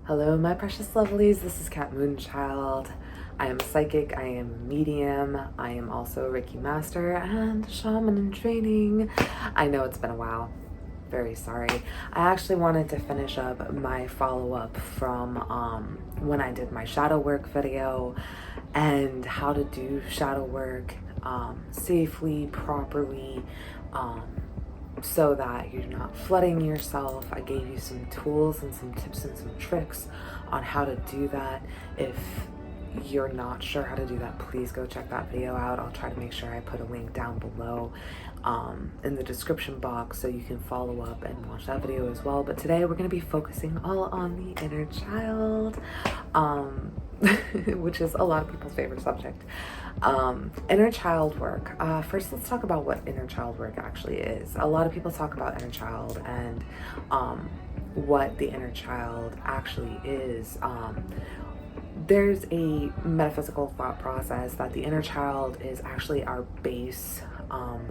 Hello, my precious lovelies. This is Kat Moonchild. I am a psychic, I am a medium, I am also a Reiki master and shaman in training. I know it's been a while. Very sorry. I actually wanted to finish up my follow-up from when I did my shadow work video and how to do shadow work safely, properly, so that you're not flooding yourself. I gave you some tools and some tips and some tricks on how to do that. If you're not sure how to do that, please go check that video out. I'll try to make sure I put a link down below in the description box so you can follow up and watch that video as well. But today we're going to be focusing all on the inner child, which is a lot of people's favorite subject. Inner child work. First, let's talk about what inner child work actually is. A lot of people talk about inner child and what the inner child actually is. There's a metaphysical thought process that the inner child is actually our base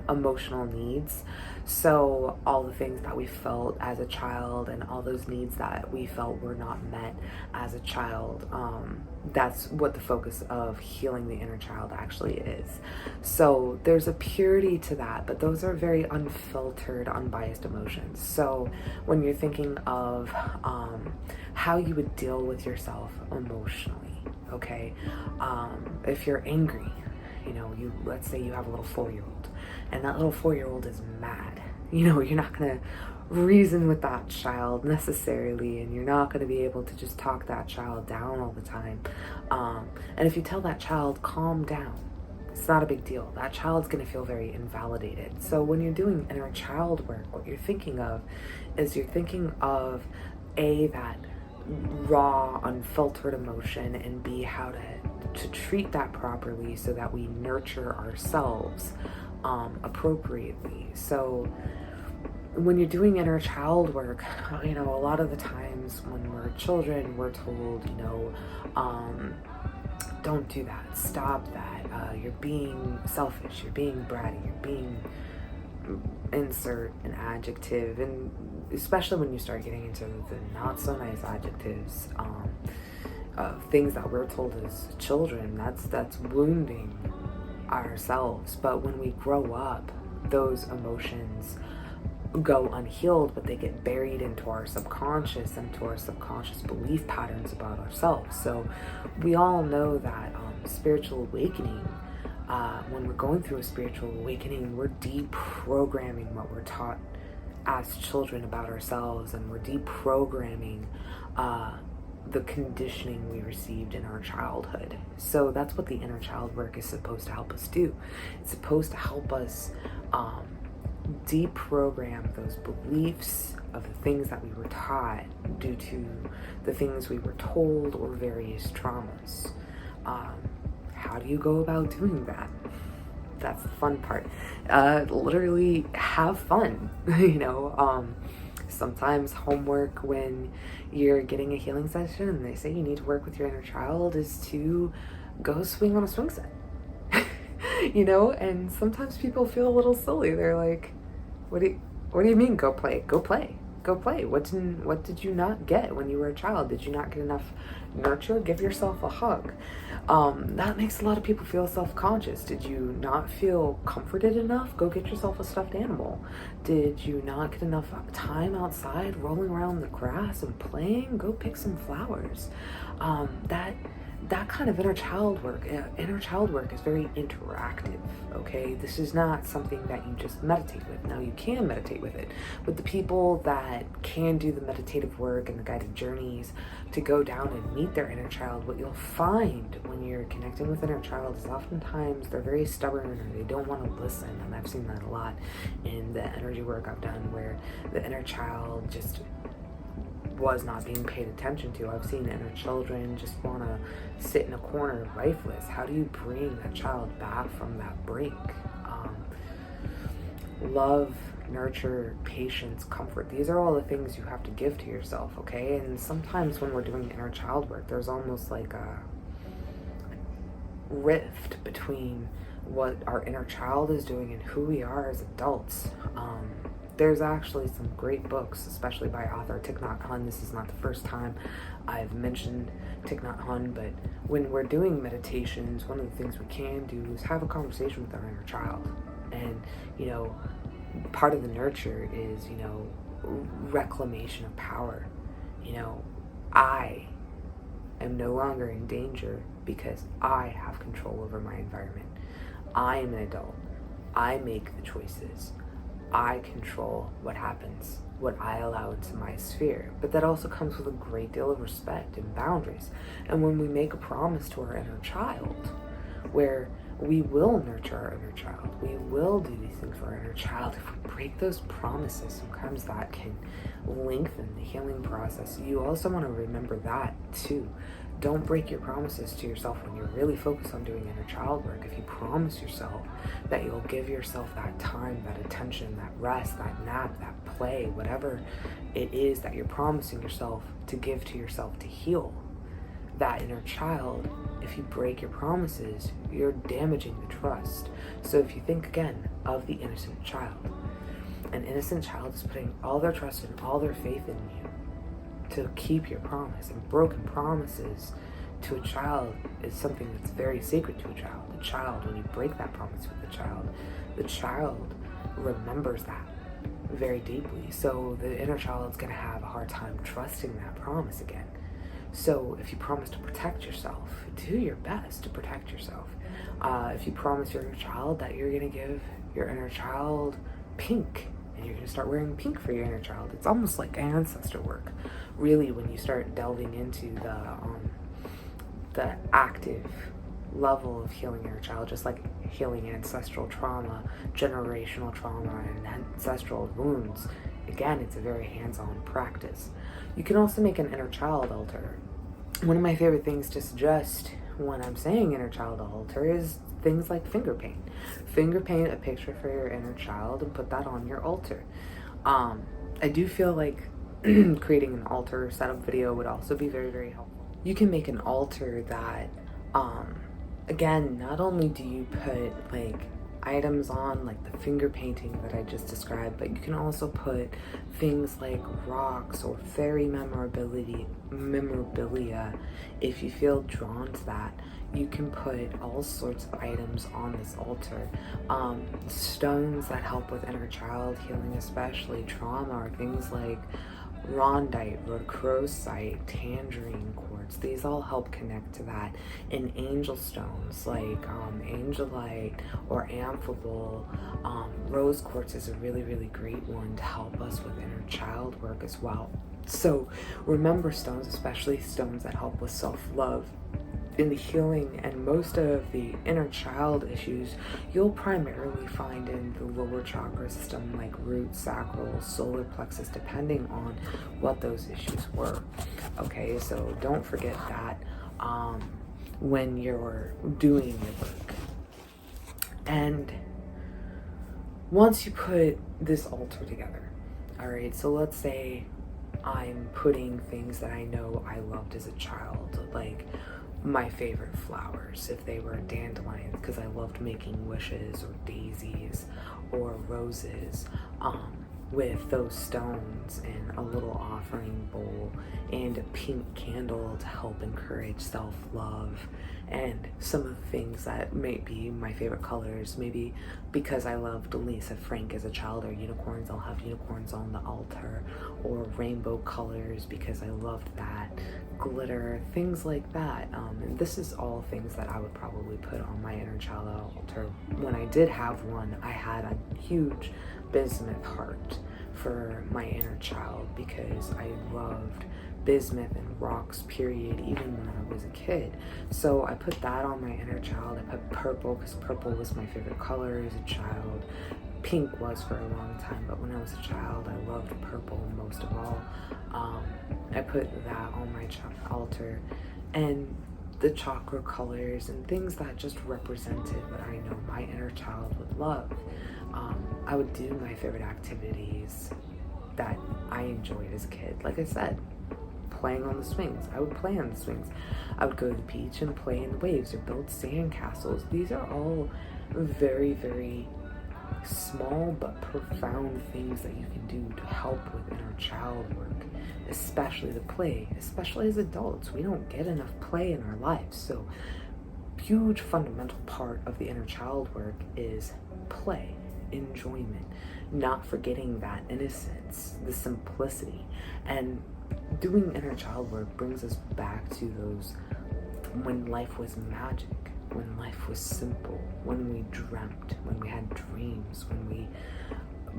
emotional needs. So all the things that we felt as a child and all those needs that we felt were not met as a child, that's what the focus of healing the inner child actually is. So there's a purity to that, but those are very unfiltered, unbiased emotions. So when you're thinking of how you would deal with yourself emotionally, okay, if you're angry, let's say you have a little 4-year-old and that little 4-year-old is mad, you're not going to reason with that child necessarily, and you're not going to be able to just talk that child down all the time. And if you tell that child, calm down, it's not a big deal. That child's going to feel very invalidated. So when you're doing inner child work, what you're thinking of is you're thinking of that raw, unfiltered emotion, and B, how to treat that properly so that we nurture ourselves appropriately. So when you're doing inner child work, a lot of the times when we're children, we're told, don't do that, stop that, you're being selfish, you're being bratty, you're being, insert an adjective, and especially when you start getting into the not so nice adjectives, things that we're told as children, that's wounding ourselves. But when we grow up, those emotions go unhealed, but they get buried into our subconscious belief patterns about ourselves. So we all know that spiritual awakening, when we're going through a spiritual awakening, we're deprogramming what we're taught as children about ourselves, and we're deprogramming the conditioning we received in our childhood. So that's what the inner child work is supposed to help us do. It's supposed to help us deprogram those beliefs of the things that we were taught due to the things we were told or various traumas. How do you go about doing that? That's the fun part. Literally have fun. Sometimes homework when you're getting a healing session and they say you need to work with your inner child is to go swing on a swing set. And sometimes people feel a little silly. They're like, what do you mean go play? Go play. Go play. What did you not get when you were a child? Did you not get enough nurture? Give yourself a hug. That makes a lot of people feel self-conscious. Did you not feel comforted enough? Go get yourself a stuffed animal. Did you not get enough time outside rolling around the grass and playing? Go pick some flowers. That kind of inner child work is very interactive, okay? This is not something that you just meditate with. Now, you can meditate with it, but the people that can do the meditative work and the guided journeys to go down and meet their inner child, what you'll find when you're connecting with inner child is oftentimes they're very stubborn or they don't want to listen, and I've seen that a lot in the energy work I've done where the inner child just was not being paid attention to. I've seen inner children just want to sit in a corner lifeless. How do you bring that child back from that break? Love, nurture, patience, comfort. These are all the things you have to give to yourself, okay? And sometimes when we're doing inner child work, there's almost like a rift between what our inner child is doing and who we are as adults. There's actually some great books, especially by author Thich Nhat Hanh. This is not the first time I've mentioned Thich Nhat Hanh, but when we're doing meditations, one of the things we can do is have a conversation with our inner child. And, you know, part of the nurture is, you know, reclamation of power. You know, I am no longer in danger because I have control over my environment. I am an adult. I make the choices. I control what happens, what I allow into my sphere. But that also comes with a great deal of respect and boundaries. And when we make a promise to our inner child, where we will nurture our inner child, we will do these things for our inner child, if we break those promises, sometimes that can lengthen the healing process. You also want to remember that too. Don't break your promises to yourself when you're really focused on doing inner child work. If you promise yourself that you'll give yourself that time, that attention, that rest, that nap, that play, whatever it is that you're promising yourself to give to yourself to heal that inner child, if you break your promises, you're damaging the trust. So if you think again of the innocent child, an innocent child is putting all their trust and all their faith in you to keep your promise. And broken promises to a child is something that's very sacred to a child. The child, when you break that promise with the child remembers that very deeply. So the inner child is going to have a hard time trusting that promise again. So if you promise to protect yourself, do your best to protect yourself. If you promise your inner child that you're going to give your inner child pink, and you're going to start wearing pink for your inner child, it's almost like ancestor work. Really, when you start delving into the active level of healing your child, just like healing ancestral trauma, generational trauma, and ancestral wounds. Again, it's a very hands-on practice. You can also make an inner child altar. One of my favorite things to suggest when I'm saying inner child altar is things like finger paint. Finger paint a picture for your inner child and put that on your altar. I do feel like creating an altar setup video would also be very, very helpful. You can make an altar that, again, not only do you put like items on, like the finger painting that I just described, but you can also put things like rocks or fairy memorabilia. If you feel drawn to that, you can put all sorts of items on this altar. Stones that help with inner child healing, especially trauma, are things like rondite, rhodochrosite, tangerine quartz. These all help connect to that. And angel stones like angelite or amphibole. Rose quartz is a really, really great one to help us with inner child work as well. So remember stones, especially stones that help with self-love in the healing, and most of the inner child issues you'll primarily find in the lower chakra system, like root, sacral, solar plexus, depending on what those issues were. Okay, so don't forget that when you're doing your work. And once you put this altar together, all right, so let's say I'm putting things that I know I loved as a child, like my favorite flowers, if they were dandelions, because I loved making wishes, or daisies or roses, with those stones, and a little offering bowl and a pink candle to help encourage self-love, and some of the things that may be my favorite colors. Maybe because I loved Lisa Frank as a child, or unicorns, I'll have unicorns on the altar, or rainbow colors because I loved that, glitter, things like that. And this is all things that I would probably put on my inner child altar. When I did have one, I had a huge bismuth heart for my inner child because I loved bismuth and rocks, period, even when I was a kid. So I put that on my inner child. I put purple because purple was my favorite color as a child. Pink was for a long time, but when I was a child, I loved purple most of all. I put that on my altar, and the chakra colors and things that just represented what I know my inner child would love. I would do my favorite activities that I enjoyed as a kid. Like I said, playing on the swings. I would play on the swings. I would go to the beach and play in the waves or build sand castles. These are all very, very small but profound things that you can do to help with inner child work, especially the play, especially as adults. We don't get enough play in our lives. So huge fundamental part of the inner child work is play, enjoyment, not forgetting that innocence, the simplicity. And doing inner child work brings us back to those when life was magic, when life was simple, when we dreamt, when we had dreams, when we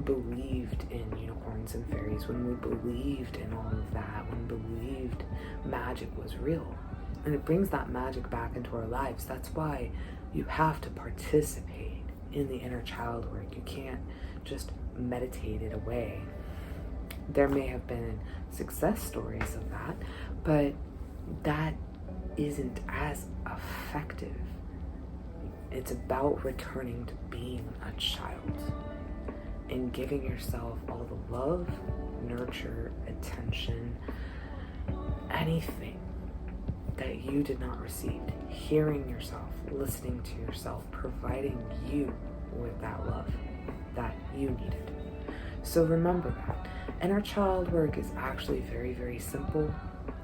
believed in unicorns and fairies, when we believed in all of that, when we believed magic was real. And it brings that magic back into our lives. That's why you have to participate in the inner child work. You can't just meditate it away. There may have been success stories of that, but that isn't as effective. It's about returning to being a child and giving yourself all the love, nurture, attention, anything that you did not receive. Hearing yourself, listening to yourself, providing you with that love that you needed. So remember that. Inner child work is actually very, very simple.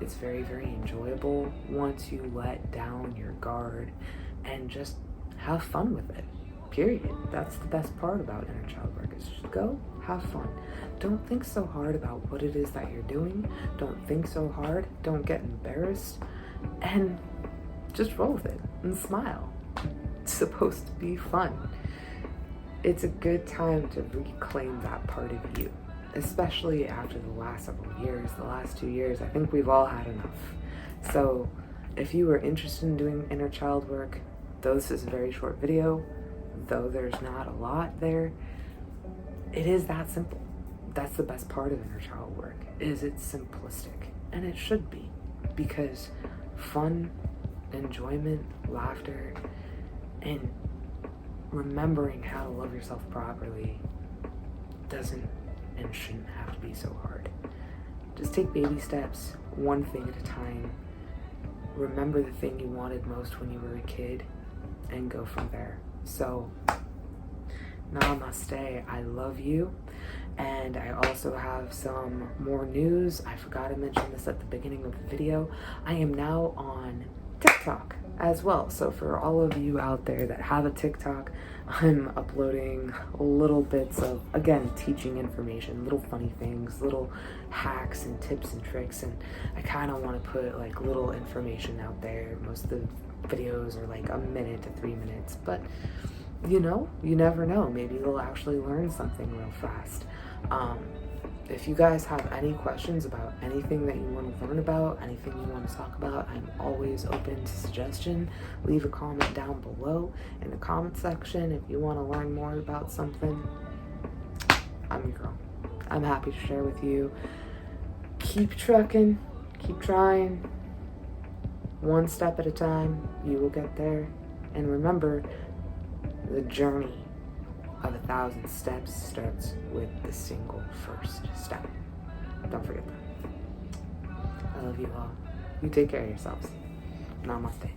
It's very, very enjoyable once you let down your guard and just have fun with it. Period. That's the best part about inner child work, is just go have fun. Don't think so hard about what it is that you're doing. Don't think so hard. Don't get embarrassed. And just roll with it and smile. It's supposed to be fun. It's a good time to reclaim that part of you, especially after the last several years, the last 2 years. I think we've all had enough. So if you are interested in doing inner child work, though this is a very short video, though there's not a lot there, it is that simple. That's the best part of inner child work, is it's simplistic. And it should be, because fun, enjoyment, laughter, and remembering how to love yourself properly doesn't and shouldn't have to be so hard. Just take baby steps, one thing at a time. Remember the thing you wanted most when you were a kid and go from there. So, namaste. I love you. And I also have some more news. I forgot to mention this at the beginning of the video. I am now on TikTok as well. So for all of you out there that have a TikTok, I'm uploading little bits of, again, teaching information, little funny things, little hacks and tips and tricks. And I kind of want to put like little information out there. Most of the videos are like 1 minute to 3 minutes, but you know, you never know. Maybe you'll actually learn something real fast. If you guys have any questions about anything that you want to learn about, anything you want to talk about, I'm always open to suggestion. Leave a comment down below in the comment section if you want to learn more about something. I'm your girl. I'm happy to share with you. Keep trucking, keep trying. One step at a time, you will get there. And remember, the journey of 1,000 steps starts with the single first step. Don't forget that. I love you all. You take care of yourselves. Namaste.